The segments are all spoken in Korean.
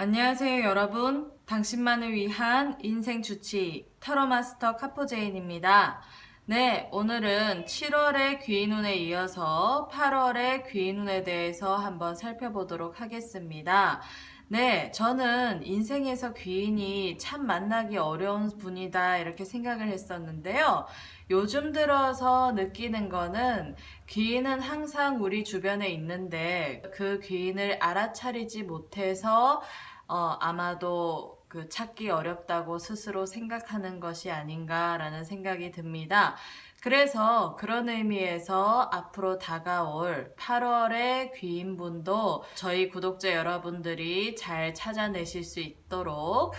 안녕하세요, 여러분. 당신만을 위한 인생 주치 타로마스터 카포제인입니다. 네, 오늘은 7월의 귀인운에 이어서 8월의 귀인운에 대해서 한번 살펴보도록 하겠습니다. 네, 저는 인생에서 귀인이 참 만나기 어려운 분이다 이렇게 생각을 했었는데요. 요즘 들어서 느끼는 거는 귀인은 항상 우리 주변에 있는데 그 귀인을 알아차리지 못해서 아마도 그 찾기 어렵다고 스스로 생각하는 것이 아닌가라는 생각이 듭니다. 그래서 그런 의미에서 앞으로 다가올 8월의 귀인분도 저희 구독자 여러분들이 잘 찾아내실 수 있도록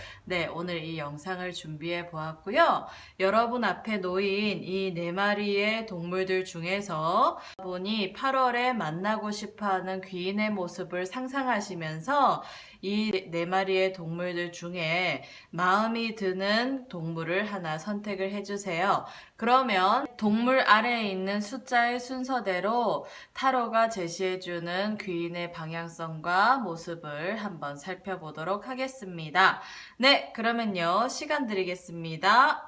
오늘 이 영상을 준비해 보았고요. 여러분 앞에 놓인 이 4마리의 동물들 중에서 여러분이 8월에 만나고 싶어하는 귀인의 모습을 상상하시면서 이 4마리의 동물들 중에 마음이 드는 동물을 하나 선택을 해주세요. 그러면 동물 아래에 있는 숫자의 순서대로 타로가 제시해주는 귀인의 방향성과 모습을 한번 살펴보도록 하겠습니다. 네, 그러면요, 시간 드리겠습니다.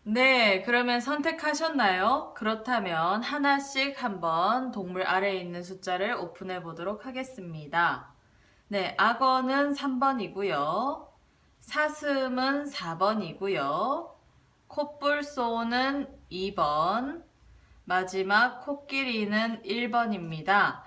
네, 그러면 선택하셨나요? 그렇다면 하나씩 한번 동물 아래에 있는 숫자를 오픈해 보도록 하겠습니다. 네, 악어는 3번이고요. 사슴은 4번이고요. 콧불소는 2번, 마지막 코끼리는 1번입니다.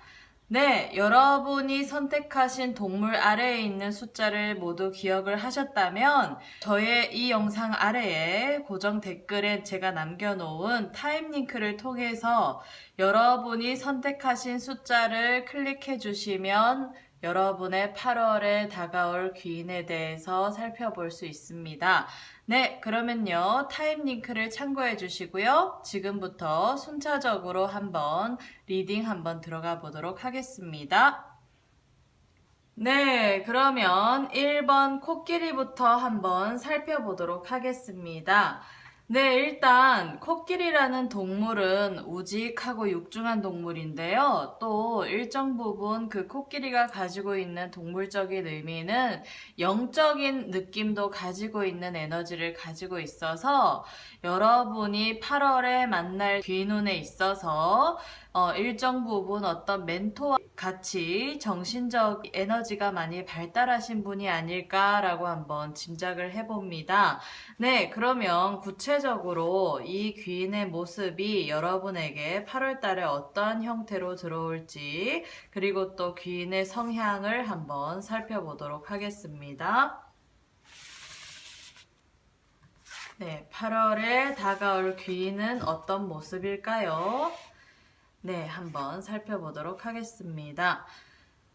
네, 여러분이 선택하신 동물 아래에 있는 숫자를 모두 기억을 하셨다면 저의 이 영상 아래에 고정 댓글에 제가 남겨놓은 타임 링크를 통해서 여러분이 선택하신 숫자를 클릭해 주시면 여러분의 8월에 다가올 귀인에 대해서 살펴볼 수 있습니다. 네, 그러면요, 타임 링크를 참고해 주시고요. 지금부터 순차적으로 한번 리딩 한번 들어가 보도록 하겠습니다. 네, 그러면 1번 코끼리부터 한번 살펴보도록 하겠습니다. 네, 일단 코끼리라는 동물은 우직하고 육중한 동물인데요. 또 일정 부분 그 코끼리가 가지고 있는 동물적인 의미는 영적인 느낌도 가지고 있는 에너지를 가지고 있어서 여러분이 8월에 만날 귀인운에 있어서 일정 부분 어떤 멘토와 같이 정신적 에너지가 많이 발달하신 분이 아닐까라고 한번 짐작을 해봅니다. 네, 그러면 구체적으로 이 귀인의 모습이 여러분에게 8월 달에 어떠한 형태로 들어올지, 그리고 또 귀인의 성향을 한번 살펴보도록 하겠습니다. 네, 8월에 다가올 귀인은 어떤 모습일까요? 네, 한번 살펴보도록 하겠습니다.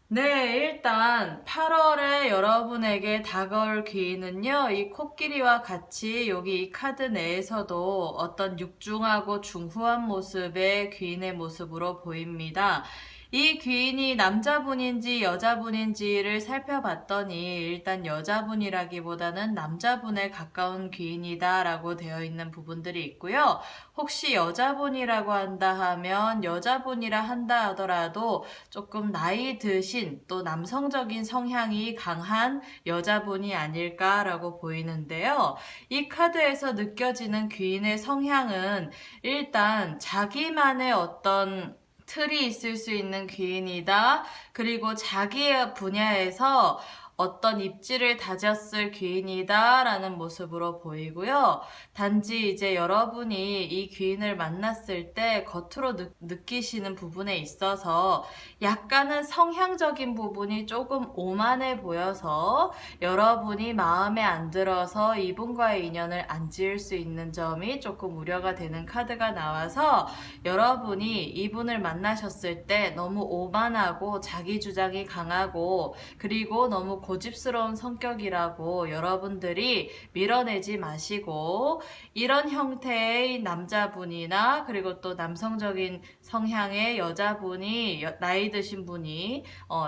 네, 일단 8월에 여러분에게 다가올 귀인은요, 이 코끼리와 같이 여기 이 카드 내에서도 어떤 육중하고 중후한 모습의 귀인의 모습으로 보입니다. 이 귀인이 남자분인지 여자분인지를 살펴봤더니 일단 여자분이라기보다는 남자분에 가까운 귀인이다라고 되어 있는 부분들이 있고요. 혹시 여자분이라고 한다 하면 여자분이라 한다 하더라도 조금 나이 드신 또 남성적인 성향이 강한 여자분이 아닐까라고 보이는데요. 이 카드에서 느껴지는 귀인의 성향은 일단 자기만의 어떤 틀이 있을 수 있는 귀인이다. 그리고 자기의 분야에서 어떤 입지를 다졌을 귀인이다 라는 모습으로 보이고요. 단지 이제 여러분이 이 귀인을 만났을 때 겉으로 느끼시는 부분에 있어서 약간은 성향적인 부분이 조금 오만해 보여서 여러분이 마음에 안 들어서 이분과의 인연을 안 지을 수 있는 점이 조금 우려가 되는 카드가 나와서 여러분이 이분을 만나셨을 때 너무 오만하고 자기 주장이 강하고 그리고 너무 고집스러운 성격이라고 여러분들이 밀어내지 마시고 이런 형태의 남자분이나 그리고 또 남성적인 성향의 여자분이 나이 드신 분이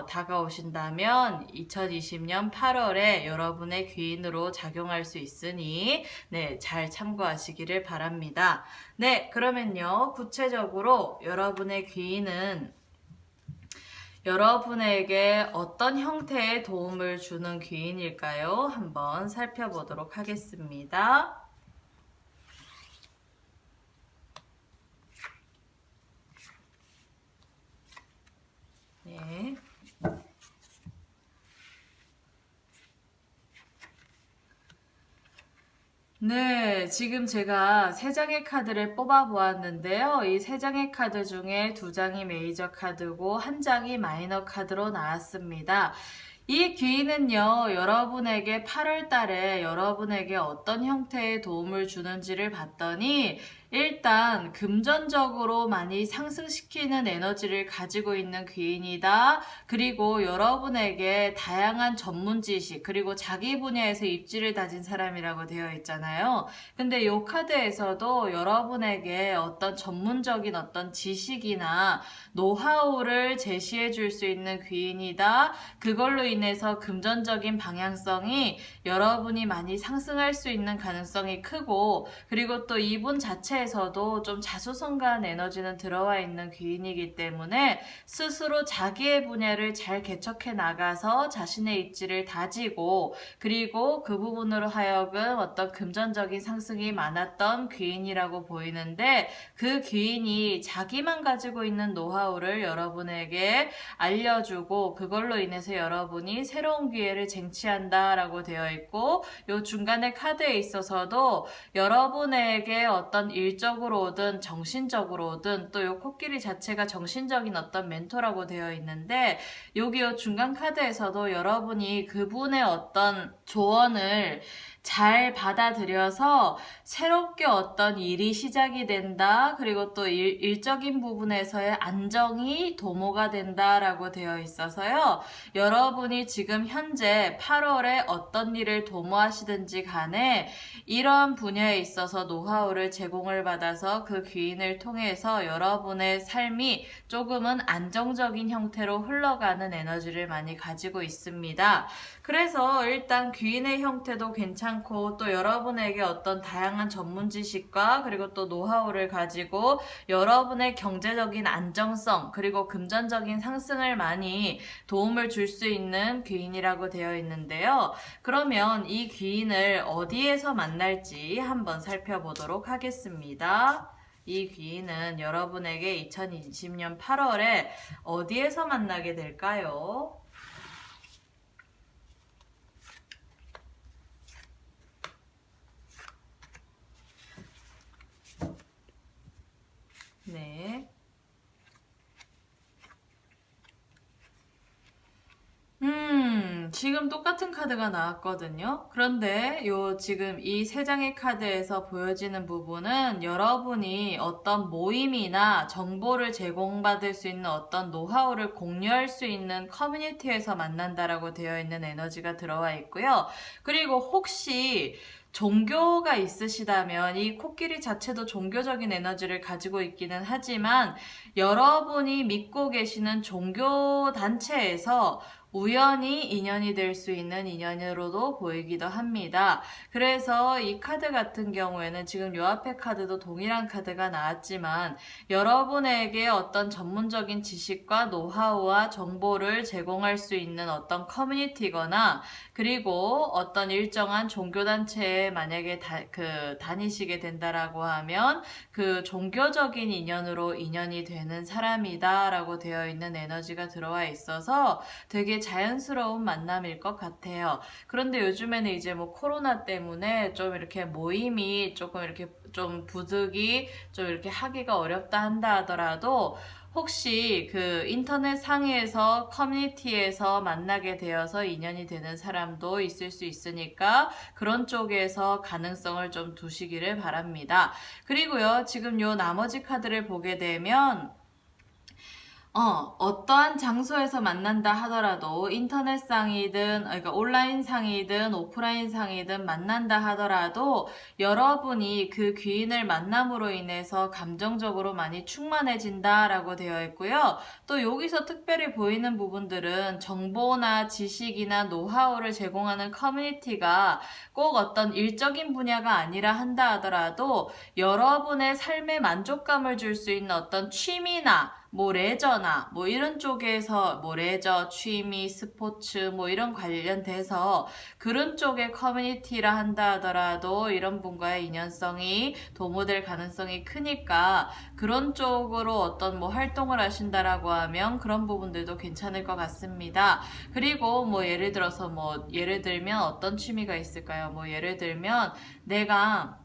다가오신다면 2020년 8월에 여러분의 귀인으로 작용할 수 있으니 네, 잘 참고하시기를 바랍니다. 네, 그러면요. 구체적으로 여러분의 귀인은 여러분에게 어떤 형태의 도움을 주는 귀인일까요? 한번 살펴보도록 하겠습니다. 네. 네, 지금 제가 3장의 카드를 뽑아 보았는데요. 이 3장의 카드 중에 2장이 메이저 카드고 1장이 마이너 카드로 나왔습니다. 이 귀인은요, 여러분에게 8월 달에 여러분에게 어떤 형태의 도움을 주는지를 봤더니 일단 금전적으로 많이 상승시키는 에너지를 가지고 있는 귀인이다. 그리고 여러분에게 다양한 전문 지식 그리고 자기 분야에서 입지를 다진 사람이라고 되어 있잖아요. 근데 이 카드에서도 여러분에게 어떤 전문적인 어떤 지식이나 노하우를 제시해 줄 수 있는 귀인이다. 그걸로 인해서 금전적인 방향성이 여러분이 많이 상승할 수 있는 가능성이 크고 그리고 또 이분 자체에서도 좀 자수성가한 에너지는 들어와 있는 귀인이기 때문에 스스로 자기의 분야를 잘 개척해 나가서 자신의 입지를 다지고 그리고 그 부분으로 하여금 어떤 금전적인 상승이 많았던 귀인이라고 보이는데 그 귀인이 자기만 가지고 있는 노하우를 여러분에게 알려주고 그걸로 인해서 여러분이 새로운 기회를 쟁취한다라고 되어 있고 요 중간에 카드에 있어서도 여러분에게 어떤 일적으로든 정신적으로든 또 요 코끼리 자체가 정신적인 어떤 멘토라고 되어 있는데 여기 요 중간 카드에서도 여러분이 그분의 어떤 조언을 잘 받아들여서 새롭게 어떤 일이 시작이 된다. 그리고 또 일적인 부분에서의 안정이 도모가 된다라고 되어 있어서요. 여러분이 지금 현재 8월에 어떤 일을 도모하시든지 간에 이런 분야에 있어서 노하우를 제공을 받아서 그 귀인을 통해서 여러분의 삶이 조금은 안정적인 형태로 흘러가는 에너지를 많이 가지고 있습니다. 그래서 일단 귀인의 형태도 괜찮고 또 여러분에게 어떤 다양한 전문 지식과 그리고 또 노하우를 가지고 여러분의 경제적인 안정성 그리고 금전적인 상승을 많이 도움을 줄 수 있는 귀인이라고 되어 있는데요. 그러면 이 귀인을 어디에서 만날지 한번 살펴보도록 하겠습니다. 이 귀인은 여러분에게 2020년 8월에 어디에서 만나게 될까요? 네. 지금 똑같은 카드가 나왔거든요. 그런데 지금 이 3장의 카드에서 보여지는 부분은 여러분이 어떤 모임이나 정보를 제공받을 수 있는 어떤 노하우를 공유할 수 있는 커뮤니티에서 만난다라고 되어 있는 에너지가 들어와 있고요. 그리고 혹시 종교가 있으시다면 이 코끼리 자체도 종교적인 에너지를 가지고 있기는 하지만 여러분이 믿고 계시는 종교 단체에서 우연히 인연이 될 수 있는 인연으로도 보이기도 합니다. 그래서 이 카드 같은 경우에는 지금 요 앞에 카드도 동일한 카드가 나왔지만 여러분에게 어떤 전문적인 지식과 노하우와 정보를 제공할 수 있는 어떤 커뮤니티거나 그리고 어떤 일정한 종교단체에 만약에 다니시게 된다라고 하면 그 종교적인 인연으로 인연이 되는 사람이다 라고 되어 있는 에너지가 들어와 있어서 되게 자연스러운 만남일 것 같아요. 그런데 요즘에는 이제 뭐 코로나 때문에 좀 이렇게 모임이 조금 이렇게 좀 부득이 좀 이렇게 하기가 어렵다 한다 하더라도 혹시 그 인터넷 상에서 커뮤니티에서 만나게 되어서 인연이 되는 사람도 있을 수 있으니까 그런 쪽에서 가능성을 좀 두시기를 바랍니다. 그리고요, 지금 요 나머지 카드를 보게 되면 어떠한 장소에서 만난다 하더라도 인터넷상이든, 그러니까 온라인상이든 오프라인상이든 만난다 하더라도 여러분이 그 귀인을 만남으로 인해서 감정적으로 많이 충만해진다라고 되어 있고요. 또 여기서 특별히 보이는 부분들은 정보나 지식이나 노하우를 제공하는 커뮤니티가 꼭 어떤 일적인 분야가 아니라 한다 하더라도 여러분의 삶에 만족감을 줄 수 있는 어떤 취미나 뭐 레저나 뭐 이런 쪽에서 뭐 레저, 취미, 스포츠 뭐 이런 관련돼서 그런 쪽의 커뮤니티라 한다 하더라도 이런 분과의 인연성이 도모될 가능성이 크니까 그런 쪽으로 어떤 뭐 활동을 하신다라고 하면 그런 부분들도 괜찮을 것 같습니다. 그리고 뭐 예를 들어서 뭐 예를 들면 어떤 취미가 있을까요? 뭐 예를 들면 내가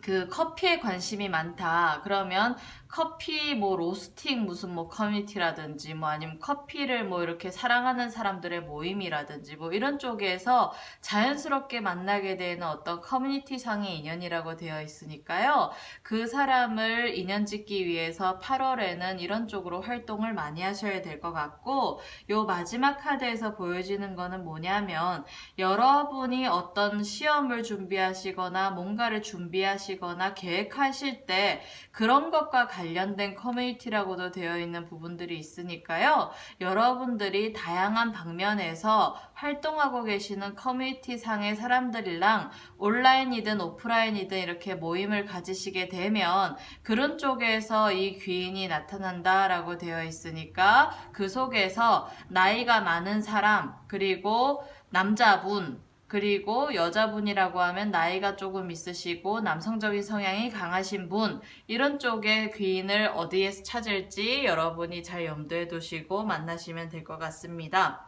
그 커피에 관심이 많다. 그러면 커피 뭐 로스팅 무슨 뭐 커뮤니티라든지 뭐 아니면 커피를 뭐 이렇게 사랑하는 사람들의 모임이라든지 뭐 이런 쪽에서 자연스럽게 만나게 되는 어떤 커뮤니티 상의 인연이라고 되어 있으니까요. 그 사람을 인연 짓기 위해서 8월에는 이런 쪽으로 활동을 많이 하셔야 될 것 같고, 요 마지막 카드에서 보여지는 거는 뭐냐면 여러분이 어떤 시험을 준비하시거나 뭔가를 준비하시거나 계획하실 때 그런 것과 관련된 커뮤니티라고도 되어 있는 부분들이 있으니까요. 여러분들이 다양한 방면에서 활동하고 계시는 커뮤니티 상의 사람들이랑 온라인이든 오프라인이든 이렇게 모임을 가지시게 되면 그런 쪽에서 이 귀인이 나타난다라고 되어 있으니까 그 속에서 나이가 많은 사람, 그리고 남자분, 그리고 여자분이라고 하면 나이가 조금 있으시고 남성적인 성향이 강하신 분, 이런 쪽의 귀인을 어디에서 찾을지 여러분이 잘 염두에 두시고 만나시면 될 것 같습니다.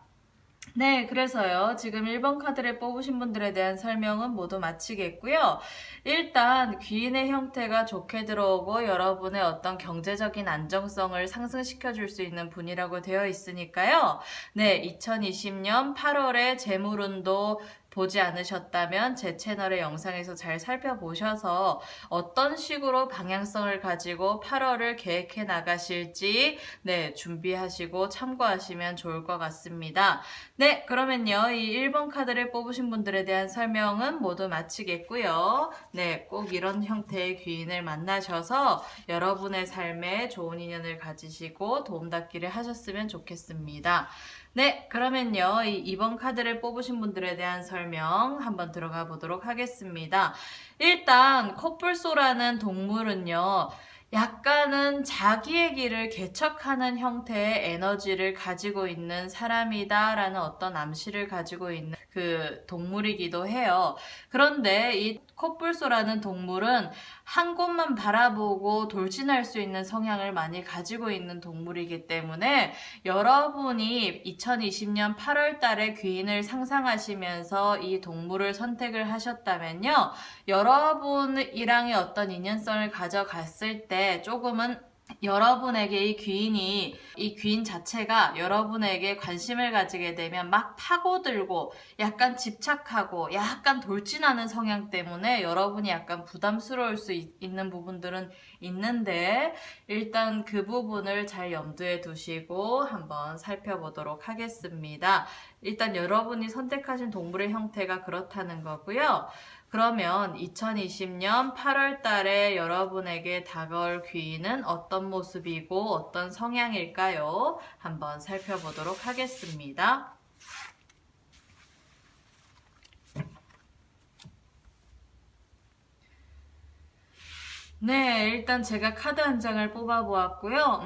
네, 그래서요. 지금 1번 카드를 뽑으신 분들에 대한 설명은 모두 마치겠고요. 일단 귀인의 형태가 좋게 들어오고 여러분의 어떤 경제적인 안정성을 상승시켜 줄 수 있는 분이라고 되어 있으니까요. 네, 2020년 8월에 재물운도 보지 않으셨다면 제 채널의 영상에서 잘 살펴보셔서 어떤 식으로 방향성을 가지고 8월을 계획해 나가실지 네, 준비하시고 참고하시면 좋을 것 같습니다. 네, 그러면요. 이 1번 카드를 뽑으신 분들에 대한 설명은 모두 마치겠고요. 네, 꼭 이런 형태의 귀인을 만나셔서 여러분의 삶에 좋은 인연을 가지시고 도움닫기를 하셨으면 좋겠습니다. 네, 그러면요. 이 2번 카드를 뽑으신 분들에 대한 설명 한번 들어가 보도록 하겠습니다. 일단 코뿔소라는 동물은요. 약간은 자기의 길을 개척하는 형태의 에너지를 가지고 있는 사람이다라는 어떤 암시를 가지고 있는 그 동물이기도 해요. 그런데 이 코뿔소라는 동물은 한 곳만 바라보고 돌진할 수 있는 성향을 많이 가지고 있는 동물이기 때문에 여러분이 2020년 8월 달에 귀인을 상상하시면서 이 동물을 선택을 하셨다면요. 여러분이랑의 어떤 인연성을 가져갔을 때 조금은 여러분에게 이 귀인 자체가 여러분에게 관심을 가지게 되면 막 파고들고 약간 집착하고 약간 돌진하는 성향 때문에 여러분이 약간 부담스러울 수 있는 부분들은 있는데 일단 그 부분을 잘 염두에 두시고 한번 살펴보도록 하겠습니다. 일단 여러분이 선택하신 동물의 형태가 그렇다는 거고요. 그러면 2020년 8월 달에 여러분에게 다가올 귀인은 어떤 모습이고 어떤 성향일까요? 한번 살펴보도록 하겠습니다. 네, 일단 제가 카드 한 장을 뽑아보았고요.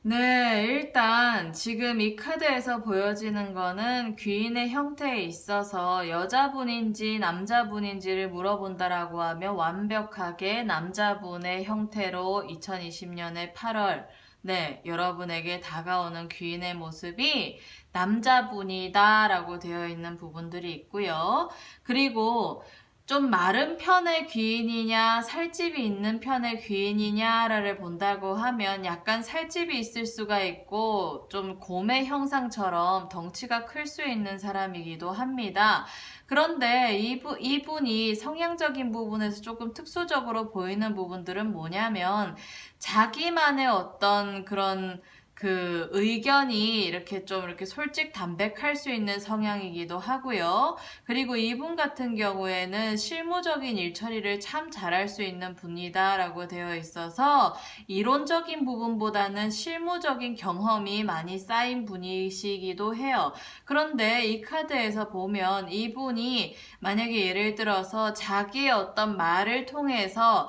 네, 일단 지금 이 카드에서 보여지는 거는 귀인의 형태에 있어서 여자분인지 남자분인지를 물어본다라고 하면 완벽하게 남자분의 형태로 2020년의 8월 네, 여러분에게 다가오는 귀인의 모습이 남자분이다 라고 되어 있는 부분들이 있고요. 그리고 좀 마른 편의 귀인이냐, 살집이 있는 편의 귀인이냐를 본다고 하면 약간 살집이 있을 수가 있고, 좀 곰의 형상처럼 덩치가 클 수 있는 사람이기도 합니다. 그런데 이분이 성향적인 부분에서 조금 특수적으로 보이는 부분들은 뭐냐면, 자기만의 어떤 그런 그 의견이 이렇게 좀 이렇게 솔직 담백할 수 있는 성향이기도 하고요. 그리고 이분 같은 경우에는 실무적인 일 처리를 참 잘할 수 있는 분이다라고 되어 있어서 이론적인 부분보다는 실무적인 경험이 많이 쌓인 분이시기도 해요. 그런데 이 카드에서 보면 이분이 만약에 예를 들어서 자기의 어떤 말을 통해서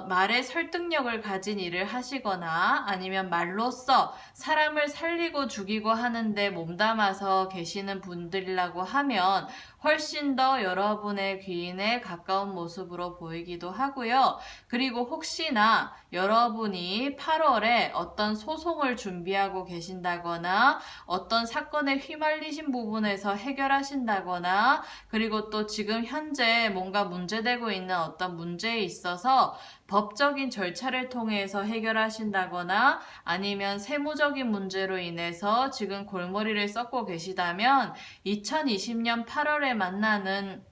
말의 설득력을 가진 일을 하시거나 아니면 말로써 사람을 살리고 죽이고 하는데 몸담아서 계시는 분들이라고 하면 훨씬 더 여러분의 귀인에 가까운 모습으로 보이기도 하고요. 그리고 혹시나 여러분이 8월에 어떤 소송을 준비하고 계신다거나 어떤 사건에 휘말리신 부분에서 해결하신다거나 그리고 또 지금 현재 뭔가 문제되고 있는 어떤 문제에 있어서 법적인 절차를 통해서 해결하신다거나 아니면 세무적인 문제로 인해서 지금 골머리를 썩고 계시다면 2020년 8월에 만나는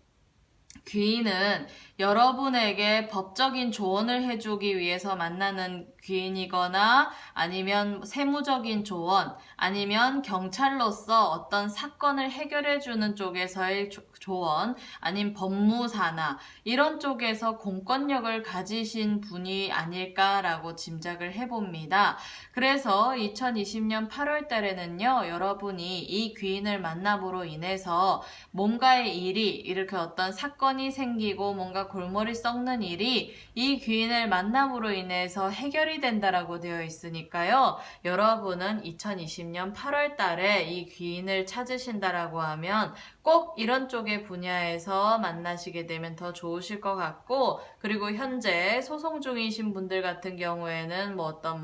귀인은 여러분에게 법적인 조언을 해주기 위해서 만나는 귀인이거나 아니면 세무적인 조언 아니면 경찰로서 어떤 사건을 해결해주는 쪽에서의 조언 아니면 법무사나 이런 쪽에서 공권력을 가지신 분이 아닐까라고 짐작을 해봅니다. 그래서 2020년 8월 달에는요, 여러분이 이 귀인을 만남으로 인해서 뭔가의 일이 이렇게 어떤 사건이 생기고 뭔가 골머리 썩는 일이 이 귀인을 만남으로 인해서 해결이 된다라고 되어 있으니까요. 여러분은 2020년 8월 달에 이 귀인을 찾으신다라고 하면 꼭 이런 쪽의 분야에서 만나시게 되면 더 좋으실 것 같고, 그리고 현재 소송 중이신 분들 같은 경우에는 뭐 어떤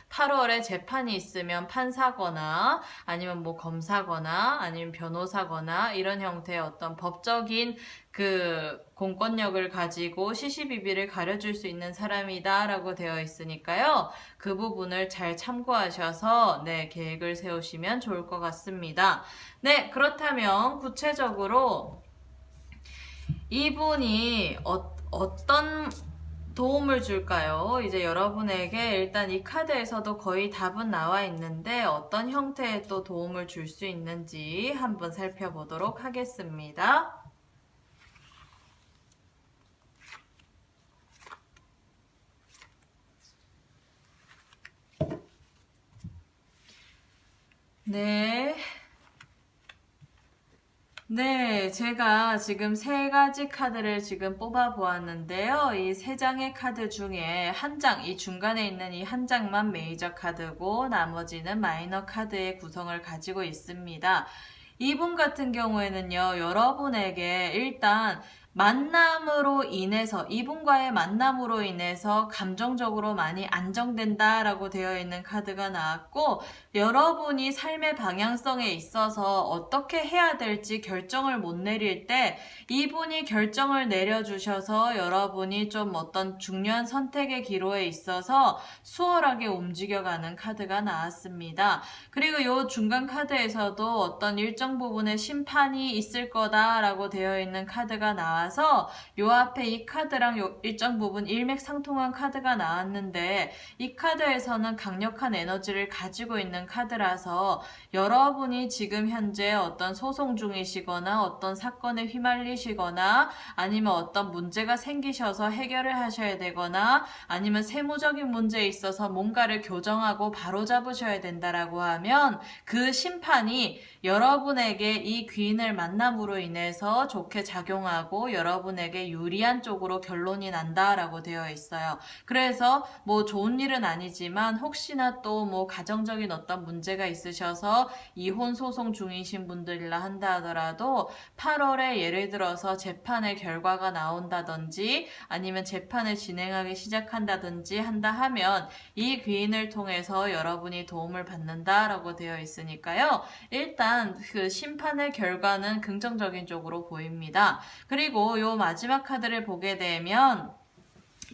8월에 재판이 있으면 판사거나 아니면 뭐 검사거나 아니면 변호사거나 이런 형태의 어떤 법적인 그 공권력을 가지고 시시비비를 가려줄 수 있는 사람이다 라고 되어 있으니까요. 그 부분을 잘 참고하셔서 네, 계획을 세우시면 좋을 것 같습니다. 네, 그렇다면 구체적으로 이분이 어떤 도움을 줄까요? 이제 여러분에게 일단 이 카드에서도 거의 답은 나와 있는데 어떤 형태의 또 도움을 줄 수 있는지 한번 살펴보도록 하겠습니다. 네. 네, 제가 지금 세 가지 카드를 지금 뽑아 보았는데요. 이 세 장의 카드 중에 한 장, 이 중간에 있는 이 한 장만 메이저 카드고 나머지는 마이너 카드의 구성을 가지고 있습니다. 이분 같은 경우에는요, 여러분에게 일단 만남으로 인해서, 이분과의 만남으로 인해서 감정적으로 많이 안정된다라고 되어 있는 카드가 나왔고, 여러분이 삶의 방향성에 있어서 어떻게 해야 될지 결정을 못 내릴 때, 이분이 결정을 내려주셔서 여러분이 좀 어떤 중요한 선택의 기로에 있어서 수월하게 움직여가는 카드가 나왔습니다. 그리고 이 중간 카드에서도 어떤 일정 부분의 심판이 있을 거다라고 되어 있는 카드가 나와서 요 앞에 이 카드랑 요 일정 부분 일맥상통한 카드가 나왔는데 이 카드에서는 강력한 에너지를 가지고 있는 카드라서 여러분이 지금 현재 어떤 소송 중이시거나 어떤 사건에 휘말리시거나 아니면 어떤 문제가 생기셔서 해결을 하셔야 되거나 아니면 세무적인 문제에 있어서 뭔가를 교정하고 바로잡으셔야 된다라고 하면 그 심판이 여러분에게 이 귀인을 만남으로 인해서 좋게 작용하고 여러분에게 유리한 쪽으로 결론이 난다라고 되어 있어요. 그래서 뭐 좋은 일은 아니지만 혹시나 또 뭐 가정적인 어떤 문제가 있으셔서 이혼 소송 중이신 분들이라 한다 하더라도 8월에 예를 들어서 재판의 결과가 나온다든지 아니면 재판을 진행하기 시작한다든지 한다 하면 이 귀인을 통해서 여러분이 도움을 받는다라고 되어 있으니까요. 일단 그 심판의 결과는 긍정적인 쪽으로 보입니다. 그리고 그리고 요 마지막 카드를 보게 되면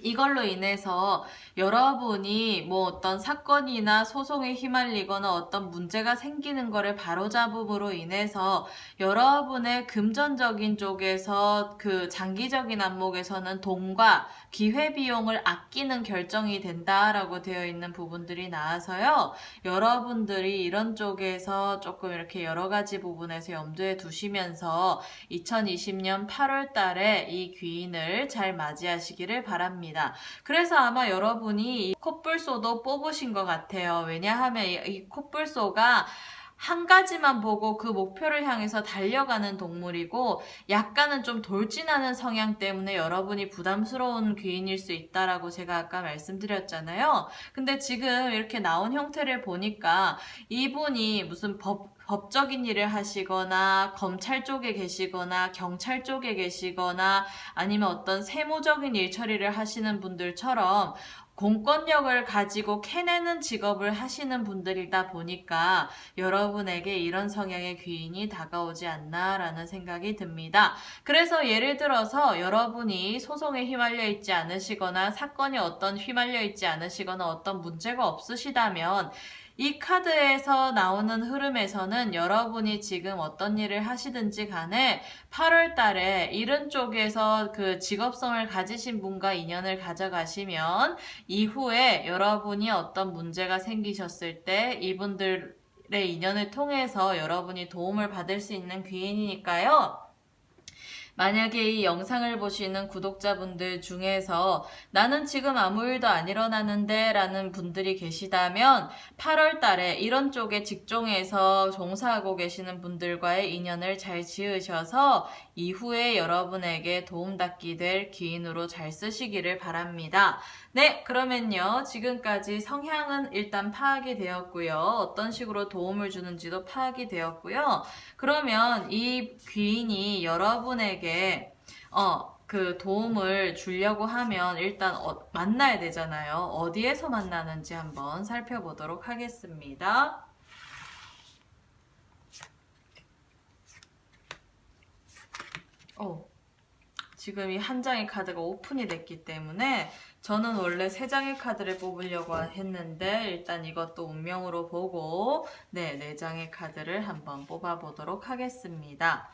이걸로 인해서 여러분이 뭐 어떤 사건이나 소송에 휘말리거나 어떤 문제가 생기는 거를 바로잡음으로 인해서 여러분의 금전적인 쪽에서 그 장기적인 안목에서는 돈과 기회비용을 아끼는 결정이 된다라고 되어 있는 부분들이 나와서요. 여러분들이 이런 쪽에서 조금 이렇게 여러 가지 부분에서 염두에 두시면서 2020년 8월 달에 이 귀인을 잘 맞이하시기를 바랍니다. 그래서 아마 여러분이 이 코뿔소도 뽑으신 것 같아요. 왜냐하면 이 코뿔소가 한 가지만 보고 그 목표를 향해서 달려가는 동물이고 약간은 좀 돌진하는 성향 때문에 여러분이 부담스러운 귀인일 수 있다라고 제가 아까 말씀드렸잖아요. 근데 지금 이렇게 나온 형태를 보니까 이분이 무슨 법적인 일을 하시거나 검찰 쪽에 계시거나 경찰 쪽에 계시거나 아니면 어떤 세무적인 일 처리를 하시는 분들처럼 공권력을 가지고 캐내는 직업을 하시는 분들이다 보니까 여러분에게 이런 성향의 귀인이 다가오지 않나라는 생각이 듭니다. 그래서 예를 들어서 여러분이 소송에 휘말려 있지 않으시거나 사건에 어떤 휘말려 있지 않으시거나 어떤 문제가 없으시다면 이 카드에서 나오는 흐름에서는 여러분이 지금 어떤 일을 하시든지 간에 8월 달에 이런 쪽에서 그 직업성을 가지신 분과 인연을 가져가시면 이후에 여러분이 어떤 문제가 생기셨을 때 이분들의 인연을 통해서 여러분이 도움을 받을 수 있는 귀인이니까요. 만약에 이 영상을 보시는 구독자분들 중에서 나는 지금 아무 일도 안 일어나는데 라는 분들이 계시다면 8월 달에 이런 쪽에 직종에서 종사하고 계시는 분들과의 인연을 잘 지으셔서 이후에 여러분에게 도움닫기 될 기인으로 잘 쓰시기를 바랍니다. 네, 그러면요. 지금까지 성향은 일단 파악이 되었고요. 어떤 식으로 도움을 주는지도 파악이 되었고요. 그러면 이 귀인이 여러분에게 그 도움을 주려고 하면 일단 만나야 되잖아요. 어디에서 만나는지 한번 살펴보도록 하겠습니다. 지금 이 한 장의 카드가 오픈이 됐기 때문에 저는 원래 3장의 카드를 뽑으려고 했는데 일단 이것도 운명으로 보고 4장의 카드를 한번 뽑아보도록 하겠습니다.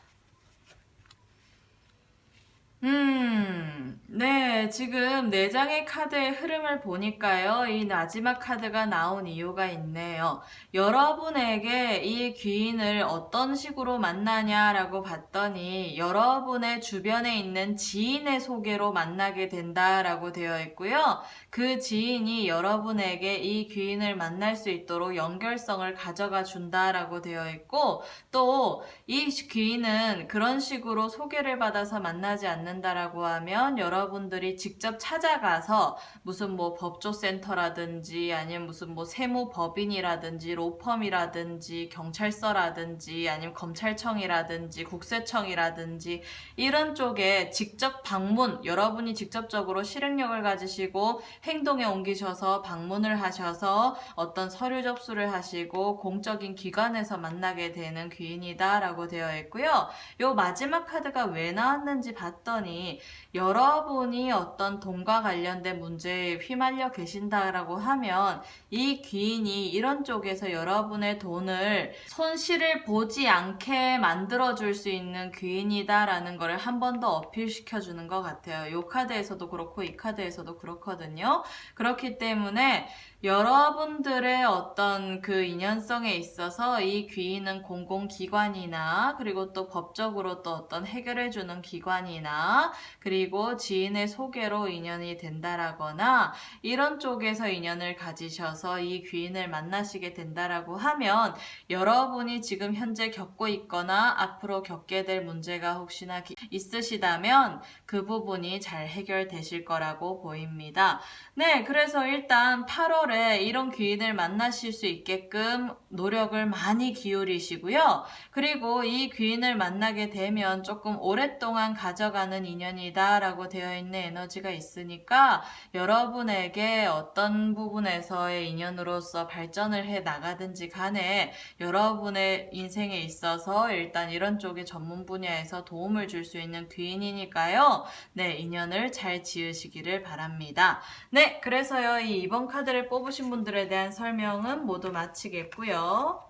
네, 지금 4장의 카드의 흐름을 보니까요, 이 마지막 카드가 나온 이유가 있네요. 여러분에게 이 귀인을 어떤 식으로 만나냐라고 봤더니, 여러분의 주변에 있는 지인의 소개로 만나게 된다라고 되어 있고요. 그 지인이 여러분에게 이 귀인을 만날 수 있도록 연결성을 가져가 준다라고 되어 있고, 또 이 귀인은 그런 식으로 소개를 받아서 만나지 않는다라고 하면 여러분들이 직접 찾아가서 무슨 뭐 법조센터라든지 아니면 무슨 뭐 세무법인이라든지 로펌이라든지 경찰서라든지 아니면 검찰청이라든지 국세청이라든지 이런 쪽에 직접 방문, 여러분이 직접적으로 실행력을 가지시고 행동에 옮기셔서 방문을 하셔서 어떤 서류 접수를 하시고 공적인 기관에서 만나게 되는 귀인이다라고 되어 있고요. 요 마지막 카드가 왜 나왔는지 봤더니 여러분이 어떤 돈과 관련된 문제에 휘말려 계신다라고 하면 이 귀인이 이런 쪽에서 여러분의 돈을 손실을 보지 않게 만들어줄 수 있는 귀인이다라는 거를 한 번 더 어필시켜주는 것 같아요. 이 카드에서도 그렇고 이 카드에서도 그렇거든요. 그렇기 때문에 여러분들의 어떤 그 인연성에 있어서 이 귀인은 공공기관이나 그리고 또 법적으로 또 어떤 해결해주는 기관이나 그리고 지인의 소개로 인연이 된다라거나 이런 쪽에서 인연을 가지셔서 이 귀인을 만나시게 된다라고 하면 여러분이 지금 현재 겪고 있거나 앞으로 겪게 될 문제가 혹시나 있으시다면 그 부분이 잘 해결되실 거라고 보입니다. 네, 그래서 일단 8월에 이런 귀인을 만나실 수 있게끔 노력을 많이 기울이시고요. 그리고 이 귀인을 만나게 되면 조금 오랫동안 가져가는 있는 인연이다 라고 되어 있는 에너지가 있으니까 여러분에게 어떤 부분에서의 인연으로서 발전을 해 나가든지 간에 여러분의 인생에 있어서 일단 이런 쪽의 전문 분야에서 도움을 줄 수 있는 귀인이니까요. 네, 인연을 잘 지으시기를 바랍니다. 네, 그래서요, 이 2번 카드를 뽑으신 분들에 대한 설명은 모두 마치겠고요.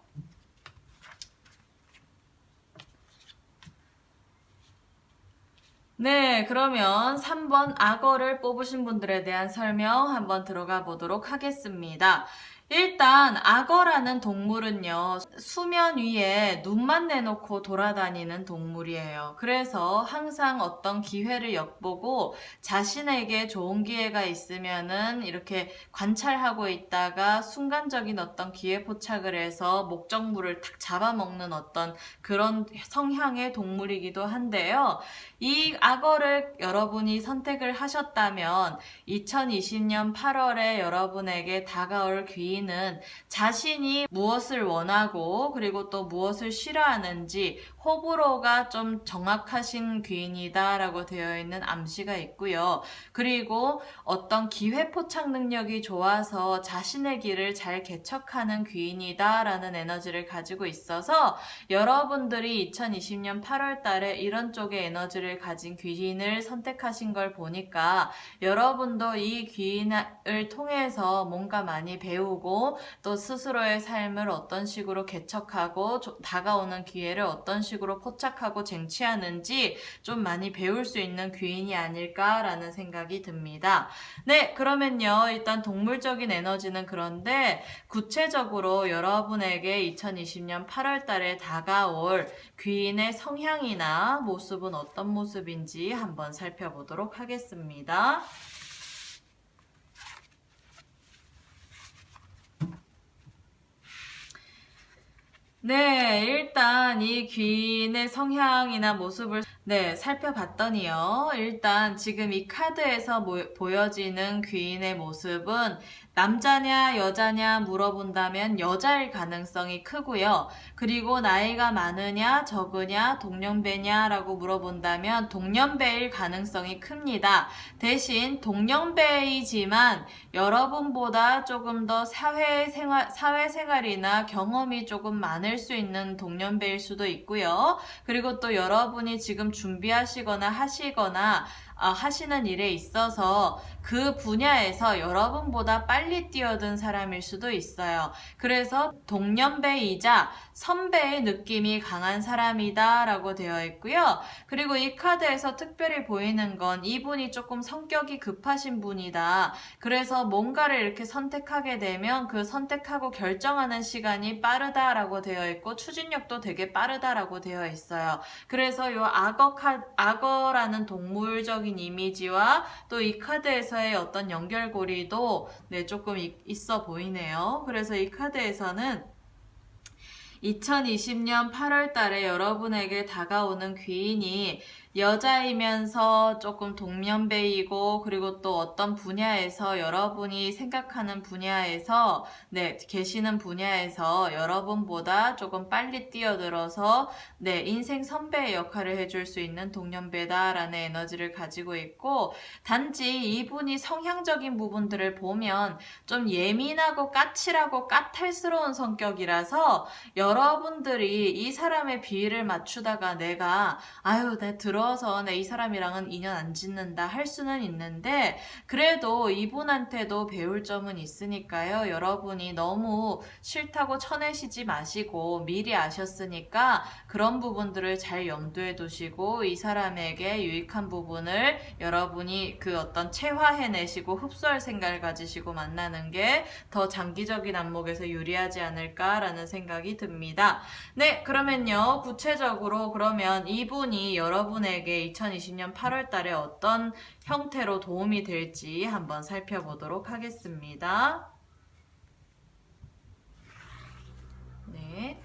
네, 그러면 3번 악어를 뽑으신 분들에 대한 설명 한번 들어가 보도록 하겠습니다. 일단 악어라는 동물은요, 수면 위에 눈만 내놓고 돌아다니는 동물이에요. 그래서 항상 어떤 기회를 엿보고 자신에게 좋은 기회가 있으면은 이렇게 관찰하고 있다가 순간적인 어떤 기회 포착을 해서 목적물을 탁 잡아먹는 어떤 그런 성향의 동물이기도 한데요. 이 악어를 여러분이 선택을 하셨다면 2020년 8월에 여러분에게 다가올 귀인은 자신이 무엇을 원하고 그리고 또 무엇을 싫어하는지 호불호가 좀 정확하신 귀인이다 라고 되어 있는 암시가 있고요. 그리고 어떤 기회 포착 능력이 좋아서 자신의 길을 잘 개척하는 귀인이다 라는 에너지를 가지고 있어서 여러분들이 2020년 8월 달에 이런 쪽의 에너지를 가진 귀인을 선택하신 걸 보니까 여러분도 이 귀인을 통해서 뭔가 많이 배우고 또 스스로의 삶을 어떤 식으로 개척하고 다가오는 기회를 어떤 식으로 포착하고 쟁취하는지 좀 많이 배울 수 있는 귀인이 아닐까라는 생각이 듭니다. 네, 그러면요. 일단 동물적인 에너지는 그런데 구체적으로 여러분에게 2020년 8월 달에 다가올 귀인의 성향이나 모습은 어떤 모습인지 한번 살펴보도록 하겠습니다. 네, 일단 이 귀인의 성향이나 모습을 살펴봤더니요. 일단 지금 이 카드에서 보여지는 귀인의 모습은 남자냐 여자냐 물어본다면 여자일 가능성이 크고요. 그리고 나이가 많으냐 적으냐 동년배냐 라고 물어본다면 동년배일 가능성이 큽니다. 대신 동년배이지만 여러분보다 조금 더 사회생활이나 경험이 조금 많을 수 있는 동년배일 수도 있고요. 그리고 또 여러분이 지금 준비하시거나 하시는 일에 있어서 그 분야에서 여러분보다 빨리 뛰어든 사람일 수도 있어요. 그래서 동년배이자 선배의 느낌이 강한 사람이다 라고 되어 있고요. 그리고 이 카드에서 특별히 보이는 건 이분이 조금 성격이 급하신 분이다. 그래서 뭔가를 이렇게 선택하게 되면 그 선택하고 결정하는 시간이 빠르다라고 되어 있고 추진력도 되게 빠르다라고 되어 있어요. 그래서 이 악어라는 동물적인 이미지와 또 이 카드에서의 어떤 연결고리도 조금 있어 보이네요. 그래서 이 카드에서는 2020년 8월 달에 여러분에게 다가오는 귀인이 여자이면서 조금 동년배이고 그리고 또 어떤 분야에서 여러분이 생각하는 분야에서 계시는 분야에서 여러분보다 조금 빨리 뛰어들어서 인생 선배의 역할을 해줄 수 있는 동년배다라는 에너지를 가지고 있고 단지 이분이 성향적인 부분들을 보면 좀 예민하고 까칠하고 까탈스러운 성격이라서 여러분들이 이 사람의 비위를 맞추다가 내가 들어서 이 사람이랑은 인연 안 짓는다 할 수는 있는데 그래도 이분한테도 배울 점은 있으니까요. 여러분이 너무 싫다고 쳐내시지 마시고 미리 아셨으니까 그런 부분들을 잘 염두에 두시고 이 사람에게 유익한 부분을 여러분이 그 어떤 체화해내시고 흡수할 생각을 가지시고 만나는 게 더 장기적인 안목에서 유리하지 않을까라는 생각이 듭니다. 네, 그러면요. 구체적으로 그러면 이분이 여러분에게 2020년 8월 달에 어떤 형태로 도움이 될지 한번 살펴보도록 하겠습니다. 네.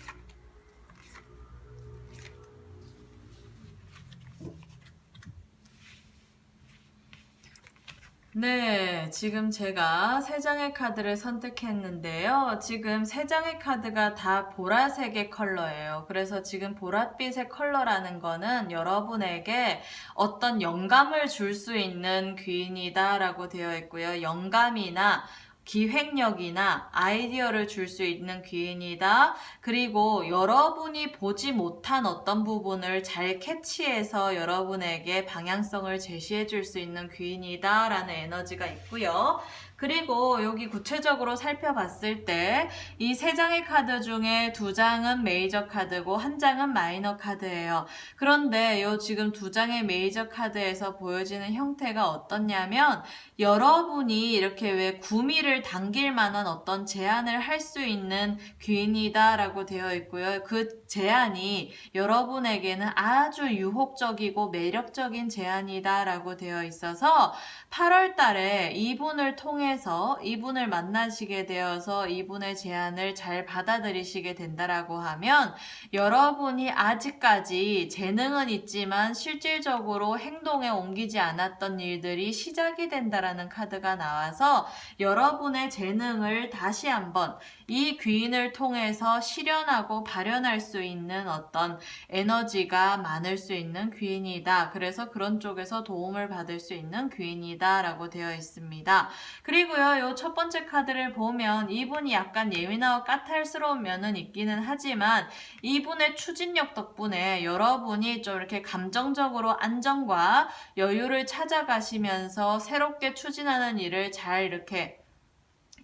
네, 지금 제가 세 장의 카드를 선택했는데요. 지금 세 장의 카드가 다 보라색의 컬러예요. 그래서 지금 보랏빛의 컬러라는 거는 여러분에게 어떤 영감을 줄 수 있는 귀인이다라고 되어 있고요. 영감이나 기획력이나 아이디어를 줄 수 있는 귀인이다. 그리고 여러분이 보지 못한 어떤 부분을 잘 캐치해서 여러분에게 방향성을 제시해 줄 수 있는 귀인이다 라는 에너지가 있고요. 그리고 여기 구체적으로 살펴봤을 때 이 세 장의 카드 중에 두 장은 메이저 카드고 한 장은 마이너 카드예요. 그런데 요 지금 두 장의 메이저 카드에서 보여지는 형태가 어떻냐면 여러분이 이렇게 왜 구미를 당길 만한 어떤 제안을 할 수 있는 귀인이다 라고 되어 있고요. 그 제안이 여러분에게는 아주 유혹적이고 매력적인 제안이다 라고 되어 있어서 8월 달에 이분을 통해서 이분을 만나시게 되어서 이분의 제안을 잘 받아들이시게 된다라고 하면 여러분이 아직까지 재능은 있지만 실질적으로 행동에 옮기지 않았던 일들이 시작이 된다라는 카드가 나와서 여러분의 재능을 다시 한번 이 귀인을 통해서 실현하고 발현할 수 있는 어떤 에너지가 많을 수 있는 귀인이다. 그래서 그런 쪽에서 도움을 받을 수 있는 귀인이다 라고 되어 있습니다. 그리고요, 요 첫 번째 카드를 보면 이분이 약간 예민하고 까탈스러운 면은 있기는 하지만 이분의 추진력 덕분에 여러분이 좀 이렇게 감정적으로 안정과 여유를 찾아가시면서 새롭게 추진하는 일을 잘 이렇게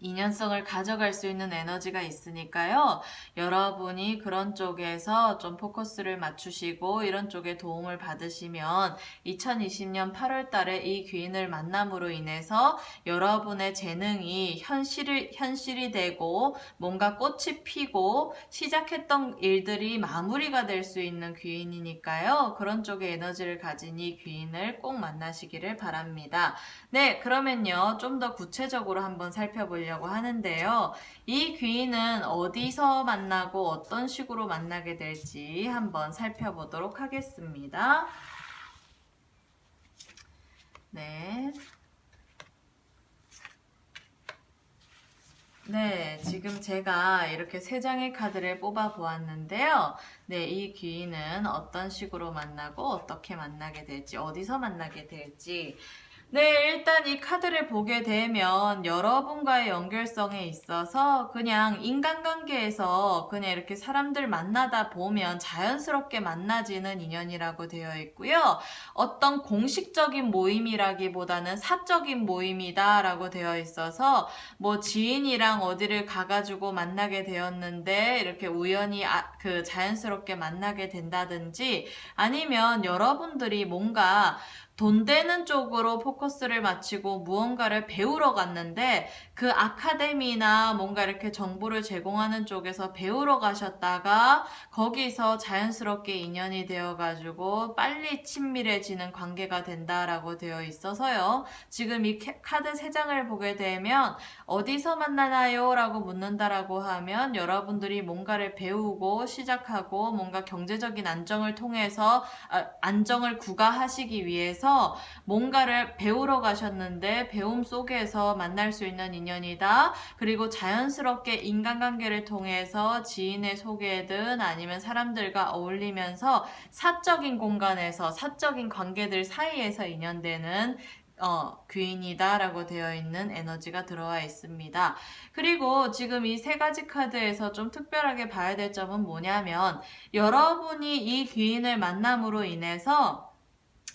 인연성을 가져갈 수 있는 에너지가 있으니까요. 여러분이 그런 쪽에서 좀 포커스를 맞추시고 이런 쪽에 도움을 받으시면 2020년 8월 달에 이 귀인을 만남으로 인해서 여러분의 재능이 현실이 되고 뭔가 꽃이 피고 시작했던 일들이 마무리가 될 수 있는 귀인이니까요. 그런 쪽의 에너지를 가진 이 귀인을 꼭 만나시기를 바랍니다. 네, 그러면요. 좀 더 구체적으로 한번 살펴보려고 하는데요. 이 귀인은 어디서 만나고 어떤 식으로 만나게 될지 한번 살펴보도록 하겠습니다. 네. 네, 지금 제가 이렇게 세 장의 카드를 뽑아 보았는데요. 네, 이 귀인은 어떤 식으로 만나고 어떻게 만나게 될지, 어디서 만나게 될지, 네, 일단 이 카드를 보게 되면 여러분과의 연결성에 있어서 그냥 인간관계에서 그냥 이렇게 사람들 만나다 보면 자연스럽게 만나지는 인연이라고 되어 있고요. 어떤 공식적인 모임이라기보다는 사적인 모임이다라고 되어 있어서 뭐 지인이랑 어디를 가가지고 만나게 되었는데 이렇게 우연히 자연스럽게 만나게 된다든지 아니면 여러분들이 뭔가 돈 되는 쪽으로 포커스를 맞추고 무언가를 배우러 갔는데 그 아카데미나 뭔가 이렇게 정보를 제공하는 쪽에서 배우러 가셨다가 거기서 자연스럽게 인연이 되어가지고 빨리 친밀해지는 관계가 된다라고 되어 있어서요. 지금 이 카드 3장을 보게 되면 어디서 만나나요? 라고 묻는다라고 하면 여러분들이 뭔가를 배우고 시작하고 뭔가 경제적인 안정을 통해서 안정을 구가하시기 위해서 뭔가를 배우러 가셨는데 배움 속에서 만날 수 있는 인연이다. 그리고 자연스럽게 인간관계를 통해서 지인의 소개든 아니면 사람들과 어울리면서 사적인 공간에서 사적인 관계들 사이에서 인연되는 귀인이다 라고 되어 있는 에너지가 들어와 있습니다. 그리고 지금 이 3가지 카드에서 좀 특별하게 봐야 될 점은 뭐냐면 여러분이 이 귀인을 만남으로 인해서